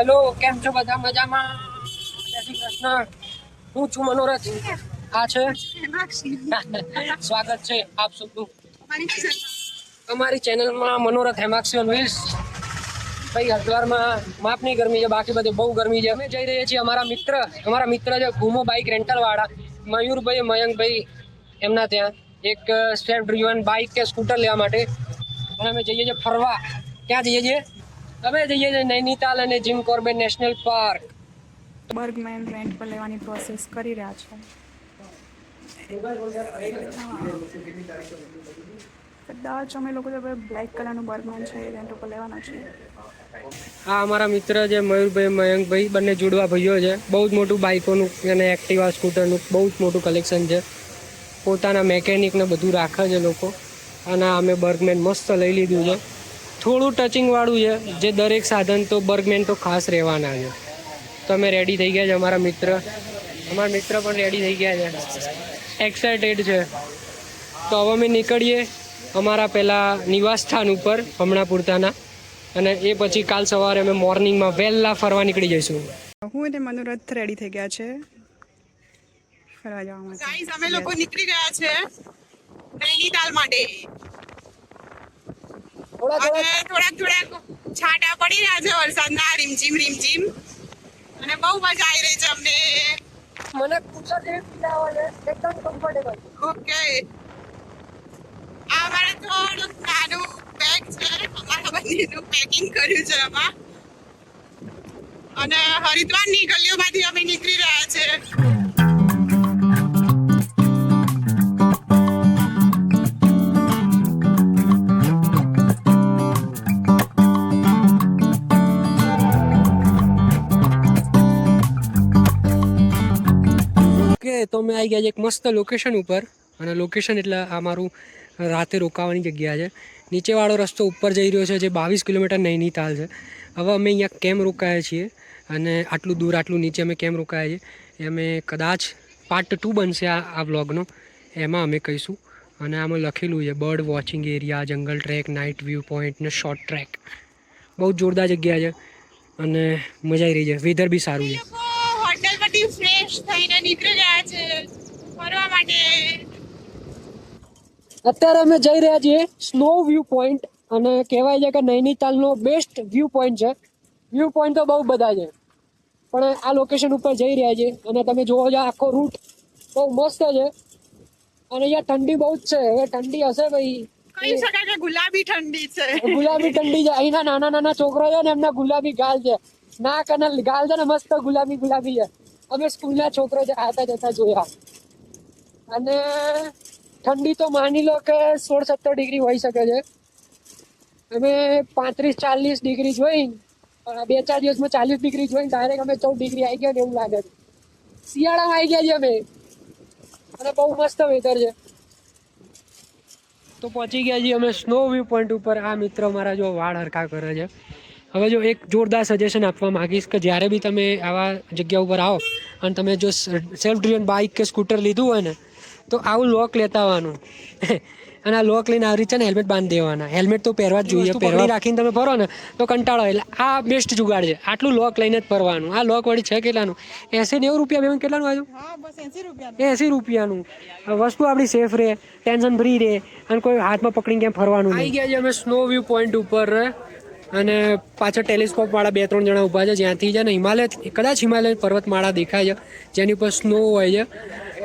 Hello, કેમ છો બધા? મજામાં? જય શ્રી કૃષ્ણ. હું છું મનોરથ. આ છે સ્વાગત છે આપ સૌનું અમારી ચેનલમાં મનોરથ હેમાક્ષી વીસ. ભાઈ હરિદ્વારમાં માપની ગરમી છે, બાકી બધી બહુ ગરમી છે. અમે જઈ રહ્યા છીએ અમારા મિત્ર છે ઘૂમો બાઇક રેન્ટલ વાળા મયુરભાઈ મયંકભાઈ, એમના ત્યાં એક સ્ટેપ ડ્રીવન બાઇક કે સ્કૂટર લેવા માટે. અને અમે જઈએ છીએ ફરવા. ક્યાં જઈએ છીએ? અમે જઈએ છીએ નૈનીતાલ અને Jim Corbett national park. Burgman rent પર લેવાની પ્રોસેસ કરી રહ્યા છે. કદાચ અમે લોકો જે બ્લેક કલરનું બર્ગમેન છે એ રેન્ટ ઉપર લેવાના છે. આ અમારા મિત્ર છે મયુરભાઈ મયંકભાઈ, બંને જોડવા ભાઈઓ છે. બહુ જ મોટું બાઇકોનું અને એક્ટિવા સ્કૂટરનું બહુ જ મોટું કલેક્શન છે. પોતાના મેકેનિકને બધું રાખે છે લોકો. અને અમે બર્ગમેન મસ્ત લઈ લીધું છે. થોડું ટચિંગવાળું છે, જે દરેક સાધન તો બર્ગમેન તો ખાસ રહેવાના છે. તો અમે રેડી થઈ ગયા છે. અમારા મિત્ર પણ રેડી થઈ ગયા છે, એક્સાઇટેડ છે. તો હવે અમે નીકળીએ અમારા પહેલા નિવાસ સ્થાન ઉપર હમણાં પૂરતાના, અને એ પછી કાલ સવારે અમે મોર્નિંગમાં વહેલા ફરવા નીકળી જઈશું. હું અને મનોરથ રેડી થઈ ગયા છે ફરવા જવા માટે. ગાઈસ, અમે લોકો નીકળી ગયા છે નૈનીતાલ માટે. થોડાક છાંટા પડી રહ્યા છે વરસાદના, રીમઝીમ અને બહુ મજા આવી રહી છે અમને. મને કુશળ જેવી ફીલ આવે છે, એકદમ કમ્ફર્ટેબલ. ઓકે, આ અમારે થોડુંક નાનું બેગ છે, અમારા બંનેનું પેકિંગ કર્યું છે આમાં. અને હરિદ્વારની ગલીઓમાંથી અમે નીકળી રહ્યા છે. તો અમે આવી ગયા છે એક મસ્ત લોકેશન ઉપર. અને લોકેશન એટલે આ મારું રાતે રોકાવાની જગ્યા છે. નીચેવાળો રસ્તો ઉપર જઈ રહ્યો છે, જે 22 કિલોમીટર નૈનીતાલ છે. હવે અમે અહીંયા કેમ રોકાયા છીએ, અને આટલું દૂર આટલું નીચે અમે કેમ રોકાયા છીએ એ અમે કદાચ પાર્ટ 2 બનશે આ વ્લોગનો, એમાં અમે કહીશું. અને આમાં લખેલું છે બર્ડ વોચિંગ એરિયા, જંગલ ટ્રેક, નાઇટ વ્યૂ પોઈન્ટ ને શોર્ટ ટ્રેક. બહુ જોરદાર જગ્યા છે અને મજા આવી રહી છે. વેધર બી સારું છે. હોટેલ પરથી ફ્રેશ થઈને નીકળી ગયા છે ફરવા માટે. અત્યારે અમે જઈ રહ્યા છીએ સ્નો વ્યૂ પોઈન્ટ, અને કહેવાય છે કે નૈનીતાલનો બેસ્ટ વ્યૂ પોઈન્ટ છે. વ્યૂ પોઈન્ટ તો બહુ બધા છે, પણ આ લોકેશન ઉપર જઈ રહ્યા છે. અને તમે જોવો છો આખો રૂટ બહુ મસ્ત છે. અને અહીંયા ઠંડી બહુ જ છે. હવે ઠંડી હશે ભાઈ, કહી શકાય કે ગુલાબી ઠંડી છે. ગુલાબી ઠંડી છે. અહીંના નાના છોકરા છે ને, એમના ગુલાબી ગાલ છે, નાક અને ગાલ છે ને મસ્ત ગુલાબી છે. અમે સ્કૂલના છોકરો છે, આવતા જતા જોયા. અને ઠંડી તો માની લો કે 16-17 ડિગ્રી હોઈ શકે છે. અમે 35-40 ડિગ્રી જોઈ, 2-4 દિવસમાં 40 ડિગ્રી જોઈને ડાયરેક્ટ અમે 14 ડિગ્રી આવી ગયા એવું લાગે છે. શિયાળામાં આવી ગયા છે અમે, અને બહુ મસ્ત વેધર છે. તો પહોંચી ગયા છીએ અમે સ્નો વ્યૂ પોઈન્ટ ઉપર. આ મિત્ર મારા જો વાળ હરખા કરે છે. હવે જો એક જોરદાર સજેશન આપવા માંગીશ કે જ્યારે બી તમે આવા જગ્યા ઉપર આવો અને તમે જો સેલ્ફ ડ્રીવન બાઇક કે સ્કૂટર લીધું હોય ને, તો આવું લોક લેતા આવવાનું. અને આ લોક લઈને આવી રીતે ને હેલ્મેટ બાંધી દેવાના. હેલ્મેટ તો પહેરવા જ જોઈએ. પહેરવા રાખીને તમે ફરો ને તો કંટાળો. એટલે આ બેસ્ટ જુગાડ છે. આટલું લોક લઈને જ ફરવાનું. આ લોક વળી છે કેટલાનું? 80-90 રૂપિયા. બેન કેટલાનું આવ્યું? 80 રૂપિયાનું. વસ્તુ આપણી સેફ રહે, ટેન્શન ફ્રી રહે, અને કોઈ હાથમાં પકડીને ક્યાંય ફરવાનું. આવી ગયા છે અમે સ્નો વ્યૂ પોઈન્ટ ઉપર, અને પાછળ ટેલિસ્કોપ વાળા 2-3 જણા ઊભા છે, જ્યાંથી છે ને કદાચ હિમાલય પર્વતમાળા દેખાય છે, જેની ઉપર સ્નો હોય છે.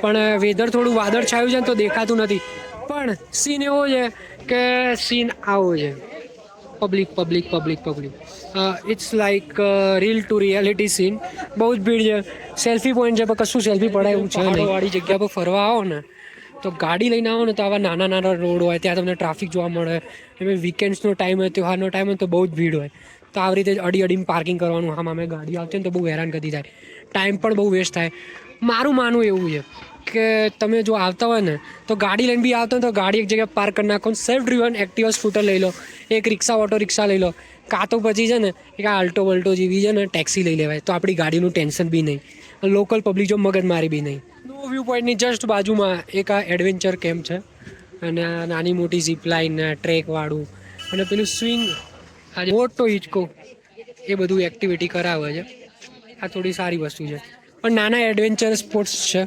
પણ વેધર થોડું વાદળ છાયું છે ને તો દેખાતું નથી. પણ સીન એવો છે કે સીન આવો છે. Public it's like reel to reality scene. બહુ જ ભીડ છે. સેલ્ફી પોઈન્ટ છે, પણ કશું સેલ્ફી પડાય એવું છે નહીં. વાળી જગ્યા પર ફરવા આવો ને તો ગાડી લઈને આવો ને તો આવા નાના રોડ હોય, ત્યાં તમને ટ્રાફિક જોવા મળે. એમાં વીકેન્ડ્સનો ટાઈમ હોય, ત્યોહારનો ટાઈમ હોય તો બહુ જ ભીડ હોય. તો આવી રીતે અડીને પાર્કિંગ કરવાનું. આમ અમે ગાડી આવતી ને તો બહુ હેરાન કરતી થાય, ટાઈમ પણ બહુ વેસ્ટ થાય. મારું માનવું એવું છે કે તમે જો આવતા હોય ને તો ગાડી લઈને બી આવતા હોય તો ગાડી એક જગ્યાએ પાર્ક કરી નાખો. સેલ્ફ ડ્રીવન એક્ટિવા સ્કૂટર લઈ લો, એક રિક્ષા ઓટો રિક્ષા લઈ લો, કાં તો પછી છે ને એક આલ્ટો વલ્ટો જેવી છે ને ટેક્સી લઈ લેવાય. તો આપણી ગાડીનું ટેન્શન બી નહીં, લોકલ પબ્લિક જો મગજમારી બી નહીં. સ્નો વ્યૂ પોઈન્ટની જસ્ટ બાજુમાં એક આ એડવેન્ચર કેમ્પ છે, અને આ નાની મોટી ઝીપ લાઇન, ટ્રેકવાળું, અને પેલું સ્વિંગ, આજે મોટો હિંચકો. એ બધું એક્ટિવિટી કરાવે છે. આ થોડી સારી વસ્તુ છે. પણ નાના એડવેન્ચર સ્પોર્ટ્સ છે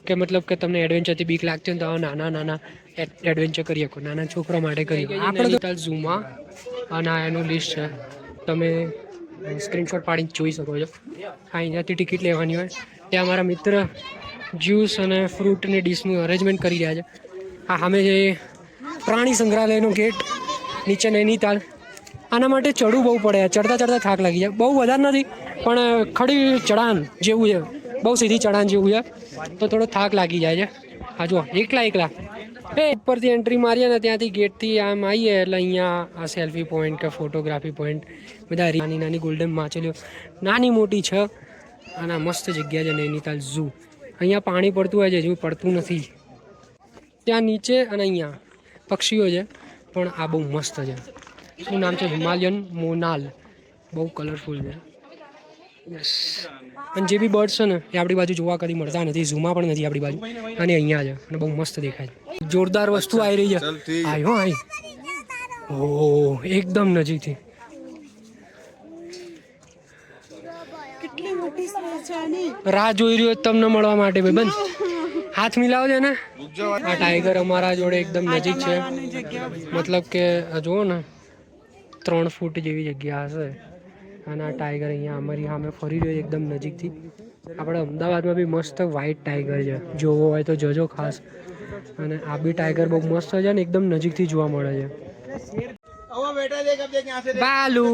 કે મતલબ કે તમને એડવેન્ચરથી બીક લાગતી હોય તો નાના એડવેન્ચર કરી શકો, નાના છોકરા માટે કરી શકો. આપણે તો ઝૂમાં અને એનું લિસ્ટ છે, તમે સ્ક્રીનશોટ પાડીને જોઈ શકો છો. અહીંયાથી ટિકિટ લેવાની હોય. ત્યાં મારા મિત્ર જ્યુસ અને ફ્રૂટની ડીશનું અરેન્જમેન્ટ કરી રહ્યા છે. આ સામે જે પ્રાણી સંગ્રહાલયનો ગેટ, નીચે નૈનીતાલ. આના માટે ચડવું બહુ પડે, ચડતા થાક લાગી જાય. બહુ વધારે નથી પણ ખડી ચઢાણ જેવું છે, બહુ સીધી ચઢાણ જેવું છે, તો થોડો થાક લાગી જાય છે. હા જો એકલા એ ઉપરથી એન્ટ્રી મારીએ ને ત્યાંથી ગેટથી આમ આવીએ એટલે અહીંયા આ સેલ્ફી પોઈન્ટ કે ફોટોગ્રાફી પોઈન્ટ બધા નાની ગોલ્ડન માછલીઓ નાની મોટી છે. અને મસ્ત જગ્યા છે નૈનીતાલ ઝૂ. અહીંયા પાણી પડતું હોય છે, હજુ પડતું નથી. ત્યાં નીચે અને અહીંયા પક્ષીઓ છે, પણ આ બહુ મસ્ત છે. શું નામ છે? હિમાલયન મોનાલ. બહુ કલરફુલ છે. યસ. અને જે બી બર્ડ્સ છે ને એ આપણી બાજુ જોવા કદી મળતા નથી, ઝૂમાં પણ નથી આપણી બાજુ, અને અહીંયા છે અને બહુ મસ્ત દેખાય છે. જોરદાર વસ્તુ આવી રહી છે. આવી ઓહ એકદમ નજીકથી. રાહ જોઈ રહ્યો તમને મળવા માટે ભાઈ. હાથ મિલાવો છે ને. આ ટાઈગર અમારા જોડે એકદમ નજીક છે, મતલબ કે જુઓ ને 3 ફૂટ જેવી જગ્યા હશે. અને આ ટાઈગર અહીંયા અમારી સામે ફરી રહ્યો એકદમ નજીકથી. આપણે અમદાવાદમાં બી મસ્ત વ્હાઈટ ટાઈગર છે, જોવો હોય તો જજો ખાસ. અને આ બી ટાઈગર બહુ મસ્ત છે ને એકદમ નજીકથી જોવા મળે છે. બાલુ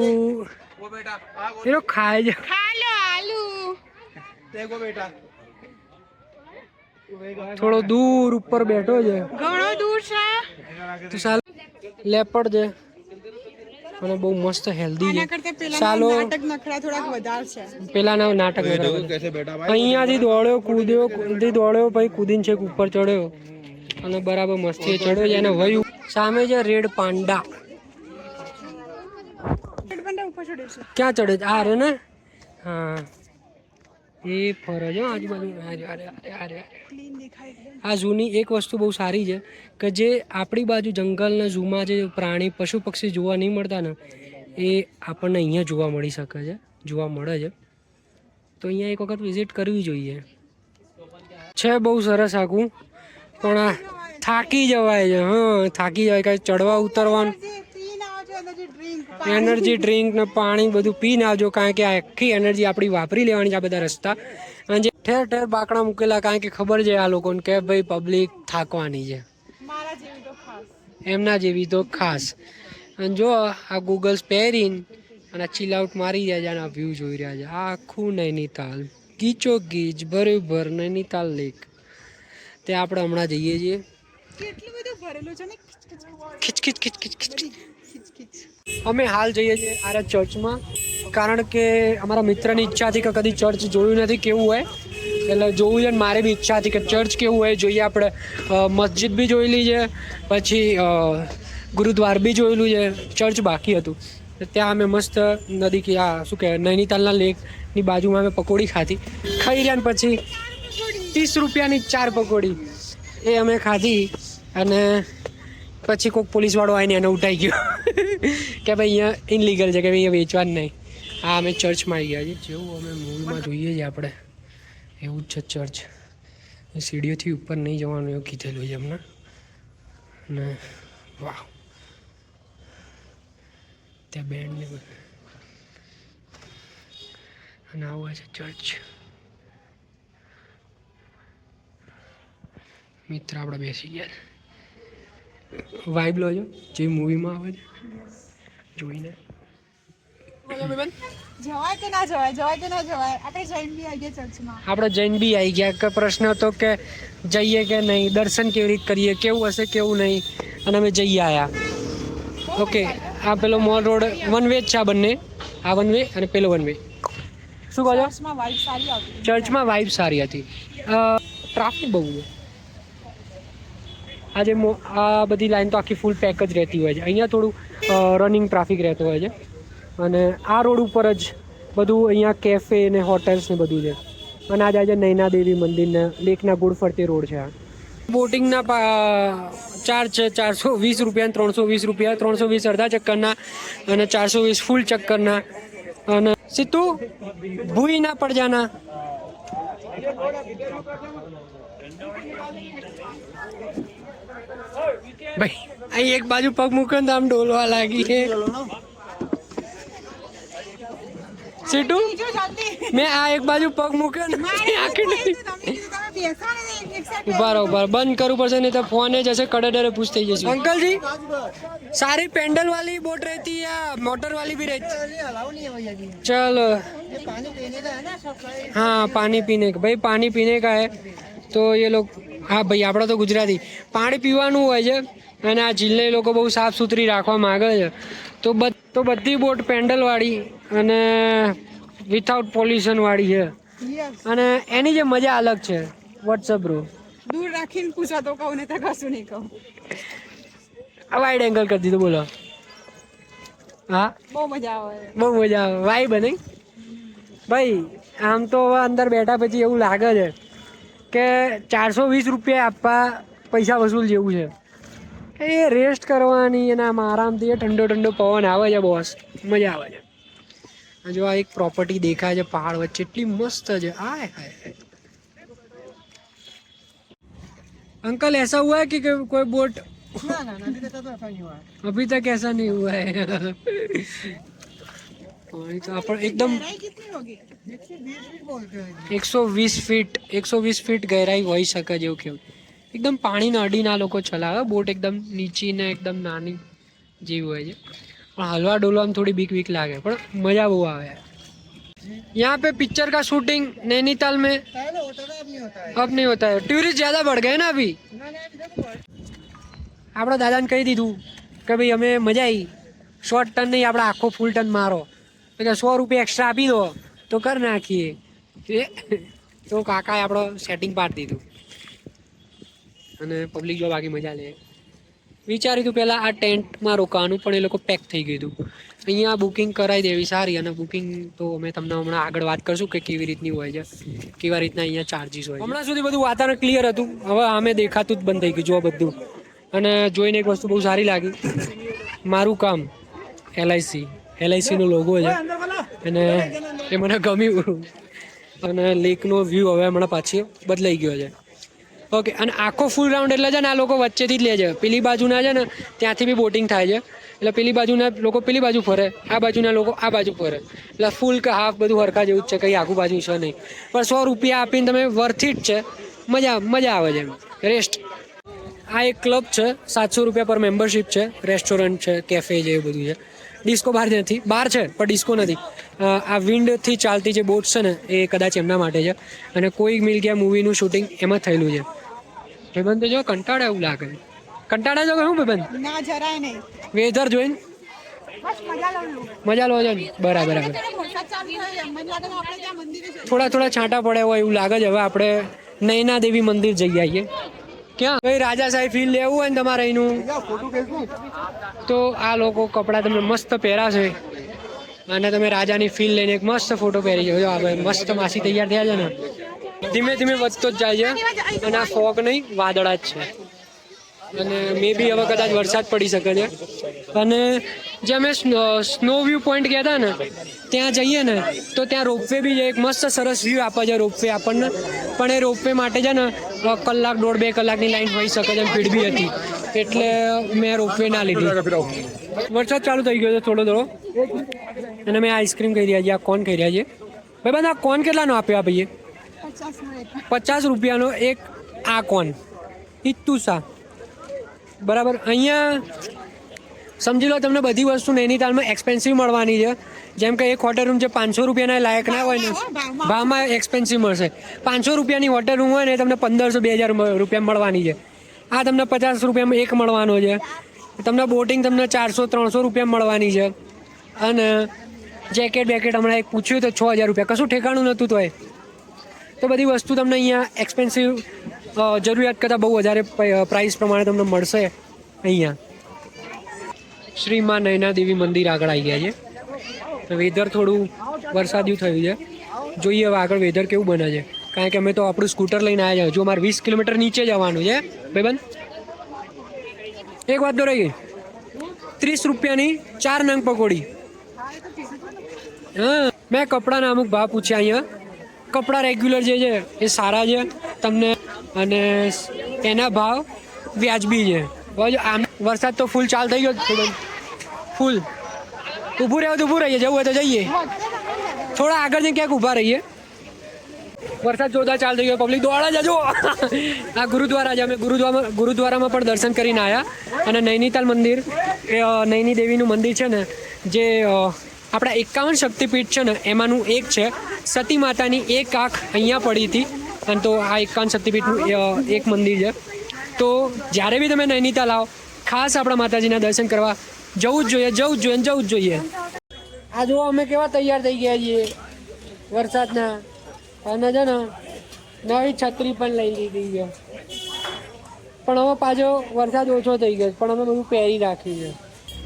એનો ખાય છે. થોડો દૂર ઉપર બેઠો છે, ઘણો દૂર છે. તો સાલ લેપડ છે અને બહુ મસ્ત હેલ્ધી છે. સાલો પેલાના નાટક અહીંયાથી દોડ્યો પછી કૂદીને છેક ઉપર ચડ્યો અને બરાબર મસ્તી ચડ્યો છે. અને વયું સામે છે રેડ પાંડા. ક્યાં ચડે છે? આ રે ને. હા એ ફરજ આજુબાજુ. આ ઝૂની એક વસ્તુ બહુ સારી છે કે જે આપણી બાજુ જંગલના ઝૂમાં જે પ્રાણી પશુ પક્ષી જોવા નહીં મળતા ને એ આપણને અહીંયા જોવા મળી શકે છે, જોવા મળે છે. તો અહીંયા એક વખત વિઝિટ કરવી જોઈએ. છે બહુ સરસ આખું, પણ થાકી જવાય છે. હા થાકી જવાય, કાંઈ ચડવા ઉતરવાનું એનર્જી ડ્રિંક ને પાણી બધું પીને આવજો, કારણ કે આખી એનર્જી આપણી વાપરી લેવાની છે આ બધા રસ્તા. અને જે ઠેર ઠેર બાકડા મૂકેલા, કારણ કે ખબર છે આ લોકોને કે ભાઈ પબ્લિક થાકવાની છે, એમના જેવી તો ખાસ. અને જો આ ગૂગલ્સ પહેરીને અને ચીલ આઉટ મારી રહ્યા છે અને આ વ્યૂ જોઈ રહ્યા છે. આ આખું નૈનીતાલ ગીચો ગીચ બરોબર નૈનીતાલ લેક. તે આપણે હમણાં જઈએ છીએ. અમે હાલ જઈએ છીએ આરા ચર્ચમાં, કારણ કે અમારા મિત્રની ઈચ્છા હતી કે કદી ચર્ચ જોયું નથી કેવું હોય, એટલે જોવું છે. મારે બી ઈચ્છા હતી કે ચર્ચ કેવું હોય જોઈએ. આપણે મસ્જિદ બી જોયેલી છે, પછી ગુરુદ્વાર બી જોયેલું છે, ચર્ચ બાકી હતું. ત્યાં અમે મસ્ત નદી કે આ શું કહેવાય નૈનીતાલના લેકની બાજુમાં અમે પકોડી ખાઈ રહ્યા, ને પછી 30 રૂપિયાની 4 પકોડી એ અમે ખાધી. અને પછી કોઈક પોલીસવાળો આવીને એને ઉઠાઈ ગયો કે ભાઈ અહીંયા ઇનલીગલ છે, કે ભાઈ અહીંયા વેચવાનું નહીં. હા અમે ચર્ચમાં આવી ગયા છીએ, જેવું અમે મૂવીમાં જોઈએ છીએ આપણે એવું જ છે ચર્ચ. સીડીઓથી ઉપર નહીં જવાનું એવું કીધેલું છે અમને. ને વાહ ત્યાં બેન્ડ ને બધું. અને આવું છે ચર્ચ. મિત્ર આપણે બેસી ગયા, વાઇબ લો છો જે મૂવીમાં આવે છે જોઈને. જવાય કે ના જવાય? આપણે જૈન બી આવી ગયા. કે પ્રશ્ન હતો કે જઈએ કે નહીં, દર્શન કેવી રીતે કરીએ, કેવું હશે કેવું નહીં, અને અમે જઈ આવ્યા. ઓકે આ પેલો મોલ રોડ વન વે જ છે, આ બંને, આ વન વે અને પેલો વન વે. શું કહો છો? ચર્ચમાં વાઇબ સારી હતી. ટ્રાફિક બહુ છે આજે. આ બધી લાઈન તો આખી ફૂલ પેક જ રહેતી હોય છે. અહીંયા થોડું રનિંગ ટ્રાફિક રહેતો હોય છે. અને આ રોડ ઉપર જ બધું અહીંયા કેફે ને હોટેલ્સ ને બધું છે. અને આજે નૈના દેવી મંદિરને લેકના ગુડ ફરતે રોડ છે. આ બોટિંગના ચાર્જ છે 420 રૂપિયા, 320 રૂપિયા. 320 અડધા ચક્કરના અને 420 ફૂલ ચક્કરના. અને સીતુ ભૂઈ ના પડ જાના. ભાઈ અહીં એક બાજુ પગ મૂકે ને તો આમ ડોલવા લાગી છે. સીટુ મેં આ એક બાજુ પગ મૂક્યો ને આખી નથી. ઉભા રહો, ઉભા રહો. બંધ કરવું પડશે નહીં તો ફોન જશે કડડરે પૂછ થઈ જશે. અંકલજી सारी पेंडल वाली बोट रहती है या मोटर वाली भी रहती? चलो हाँ पानी पीने का भाई पानी पीने का है तो ये लोग हाँ भाई આપણે તો ગુજરાતી પાણી પીવાનું હોય છે અને આ જિલ્લે લોકો બહુ સાફ સુથરી રાખવા માંગે છે તો બધી બોટ પેન્ડલ વાળી અને વિથઆઉટ પોલ્યુશન વાળી છે અને એની જે મજા અલગ છે. વોટ્સઅપ બ્રો દૂર રાખીને પૂછો તો કહું ને તો કશું નહીં કહું. વાઇડ એંગલ કરી દીધું બોલો. હા બહુ મજા આવે, બહુ મજા આવે. વાઈબ નહીં ભાઈ. આમ તો હવે અંદર બેઠા પછી એવું લાગે છે કે 420 રૂપિયા આપવા પૈસા વસૂલ જેવું છે. એ રેસ્ટ કરવાની અને આમ આરામથી એ ઠંડો ઠંડો પવન આવે છે બોસ, મજા આવે છે. જો આ એક પ્રોપર્ટી દેખાય છે પહાડ વચ્ચે, એટલી મસ્ત છે. આય હાય હાય. अंकल ऐसा हुआ है कि कोई बोट अभी तक ऐसा नहीं हुआ है. तो अपन एकदम 120 ફીટ ગહેરાઈ હોઈ શકે જેવું કેવું. એકદમ પાણીના અડીના લોકો ચલાવે બોટ, એકદમ નીચી ને એકદમ નાની જેવી હોય છે. પણ હલવા ડોલવામાં થોડી બીક લાગે પણ મજા બહુ આવે. यहाँ पे पिक्चर का शूटिंग नैनीताल में अब नहीं होता है. टूरिस्ट ज्यादा बढ़ गए ना अभी. આપણા દાદાને કહી દીધું કે ભાઈ અમે મજા આવી, શોર્ટ ટન નહીં આપણે આખો ફૂલ ટન મારો, તો કે 100 રૂપિયા એક્સ્ટ્રા આપી દો તો કરી નાખીએ. તો કાકાએ આપણો સેટિંગ પાડી દીધું અને પબ્લિક જો બાકી મજા લે. વિચાર્યું હતું પહેલાં આ ટેન્ટમાં રોકાવાનું પણ એ લોકો પેક થઈ ગયું હતું. અહીંયા બુકિંગ કરાવી દેવી સારી. અને બુકિંગ તો અમે તમને હમણાં આગળ વાત કરશું કે કેવી રીતની હોય છે, કેવા રીતના અહીંયા ચાર્જીસ હોય. હમણાં સુધી બધું વાતાવરણ ક્લિયર હતું, હવે અમે દેખાતું જ બંધ થઈ ગયું જો બધું. અને જોઈને એક વસ્તુ બહુ સારી લાગી, મારું કામ LICનો લોગો છે અને એ મને ગમ્યું. અને લેકનો વ્યૂ હવે હમણાં પાછી બદલાઈ ગયો છે. ઓકે. અને આખો ફૂલ રાઉન્ડ એટલે છે ને આ લોકો વચ્ચેથી જ લે છે. પેલી બાજુના છે ને ત્યાંથી બી બોટિંગ થાય છે, એટલે પેલી બાજુના લોકો પેલી બાજુ ફરે, આ બાજુના લોકો આ બાજુ ફરે, એટલે ફૂલ કે હાફ બધું હરખા જેવું જ છે, કંઈ આખું બાજુ છે નહીં. પણ 100 રૂપિયા આપીને તમે વર્થ ઇટ છે, મજા આવે છે. રેસ્ટ આ એક ક્લબ છે, 700 રૂપિયા પર મેમ્બરશિપ છે. રેસ્ટોરન્ટ છે, કેફે છે, એ બધું છે. ડિસ્કો બહાર નથી, બહાર છે પણ ડિસ્કો નથી. આ વિન્ડથી ચાલતી જે બોટ છે ને એ કદાચ એમના માટે છે. અને કોઈ મિલ ગયા મૂવીનું શૂટિંગ એમાં થયેલું છે. ભાઈબંધ તો જો કંટાળે એવું લાગે. કંટાળા જો શું ભાઈબંધ? ના જરાય નહીં. વેધર જોઈને મજા લો છો ને? બરાબર. થોડા છાંટા પડ્યા હોય એવું લાગે છે. હવે આપણે નૈના દેવી મંદિર જઈ આવીએ. ક્યાં ભાઈ રાજાશાહી ફીલ લેવું હોય ને તમારે એનું તો આ લોકો કપડાં તમને મસ્ત પહેરાશે અને તમે રાજાની ફીલ લઈને એક મસ્ત ફોટો પહેરી જાવ. હવે મસ્ત માસી તૈયાર થયા છે ને, ધીમે ધીમે વધતો જ જાય છે. અને આ ફોગ નહીં, વાદળા જ છે. અને મે બી હવે કદાચ વરસાદ પડી શકે છે. અને જે અમે સ્નો વ્યૂ પોઈન્ટ ગયા હતા ને ત્યાં જઈએ ને તો ત્યાં રોપવે બી છે. એક મસ્ત સરસ વ્યૂ આપે છે રોપવે આપણને. પણ એ રોપવે માટે છે ને 1 કલાક 1.5-2 કલાકની લાઈન હોઈ શકે છે, ભીડ બી હતી, એટલે મેં રોપવે ના લીધી. વરસાદ ચાલુ થઈ ગયો છે થોડો. અને મેં આઈસ્ક્રીમ ખાઈ રહ્યા છીએ. આ કોન ખાઈ રહ્યા છીએ ભાઈ. બધા કોન કેટલાનો આપ્યો આ ભાઈએ? 50 રૂપિયાનો એક આ કોન. ઇત્તુસા બરાબર. અહીંયા સમજી લો તમને બધી વસ્તુ નૈનીતાલમાં એક્સપેન્સિવ મળવાની છે. જેમ કે એક હોટેલ રૂમ જે 500 રૂપિયાના લાયક ના હોય ને ભાવમાં એક્સપેન્સિવ મળશે. 500 રૂપિયાની હોટેલ રૂમ હોય ને તમને 1500-2000 રૂપિયા મળવાની છે. આ તમને 50 રૂપિયામાં એક મળવાનો છે. તમને બોટિંગ તમને 400-300 રૂપિયા મળવાની છે. અને જેકેટ હમણાં એક પૂછ્યું તો 6000 રૂપિયા, કશું ઠેકાણું નહોતું. તો બધી વસ્તુ તમને અહીંયા એક્સપેન્સિવ જરૂરિયાત કરતાં બહુ વધારે પ્રાઇસ પ્રમાણે તમને મળશે. અહીંયા શ્રી મા નૈના દેવી મંદિર આગળ આવી ગયા છે. વેધર થોડું વરસાદિયું થયું છે. જોઈએ હવે આગળ વેધર કેવું બને છે, કારણ કે અમે તો આપણું સ્કૂટર લઈને આવ્યા છે. જો અમારે 20 કિલોમીટર નીચે જવાનું છે ભાઈબંધ. એક વાત તો રહી ગઈ, 30 રૂપિયાની 4 નંગ પકોડી. હા, મેં કપડાના અમુક ભાવ પૂછ્યા અહીંયા. કપડાં રેગ્યુલર જે છે એ સારા છે તમને, અને એના ભાવ વ્યાજબી છે. હવે આમ વરસાદ તો ફૂલ ચાલ થઈ ગયો ફૂલ. ઊભું રહેવું તો ઊભું રહીએ, જવું હોય તો જઈએ. થોડા આગળ જઈને ક્યાંક ઊભા રહીએ. વરસાદ જોરદાર ચાલ થઈ ગયો, પબ્લિક દોડા જજો. આ ગુરુદ્વારા છે, અમે ગુરુદ્વારામાં પણ દર્શન કરીને આવ્યા. અને નૈનીતાલ મંદિર, નૈની દેવીનું મંદિર છે ને, જે આપણા 51 શક્તિપીઠ છે ને એમાંનું એક છે. સતી માતાની એક આંખ અહીંયા પડી હતી, અને તો આ 51 શક્તિપીઠનું એક મંદિર છે. તો જ્યારે બી તમે નૈનીતાલ આવો, ખાસ આપણા માતાજીના દર્શન કરવા જવું જ જોઈએ. આ જો અમે કેવા તૈયાર થઈ ગયા છીએ વરસાદના, અને છે ને નવી છત્રી પણ લઈ લીધી છે. પણ હવે પાછો વરસાદ ઓછો થઈ ગયો, પણ અમે બધું પહેરી રાખ્યું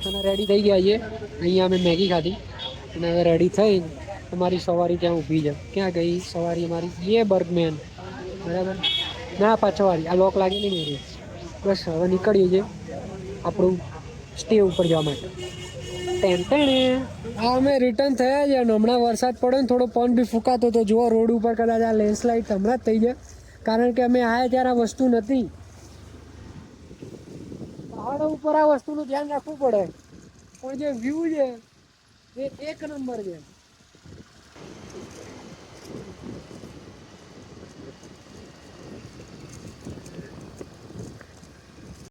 છે અને રેડી થઈ ગયા છીએ. અહીંયા અમે મેગી ખાધી અને હવે રેડી થઈ અમારી સવારી ત્યાં ઊભી છે. ક્યાં ગઈ સવારી અમારી? એ બર્ગમેન, બરાબર ના પાછળવાળી, આ લોક લાગી નહીં મેરી. બસ હવે નીકળીએ છીએ આપણું સ્ટે ઉપર જવા માટે. હા, અમે રિટર્ન થયા છે અને હમણાં વરસાદ પડ્યો ને થોડો પવન બી ફૂંકાતો તો જુઓ રોડ ઉપર કદાચ આ લેન્ડસ્લાઇડ હમણાં જ થઈ જાય, કારણ કે અમે આવ્યા ત્યારે આ વસ્તુ નથી. પહાડો ઉપર આ વસ્તુનું ધ્યાન રાખવું પડે, પણ જે વ્યૂ છે એ એક નંબર છે.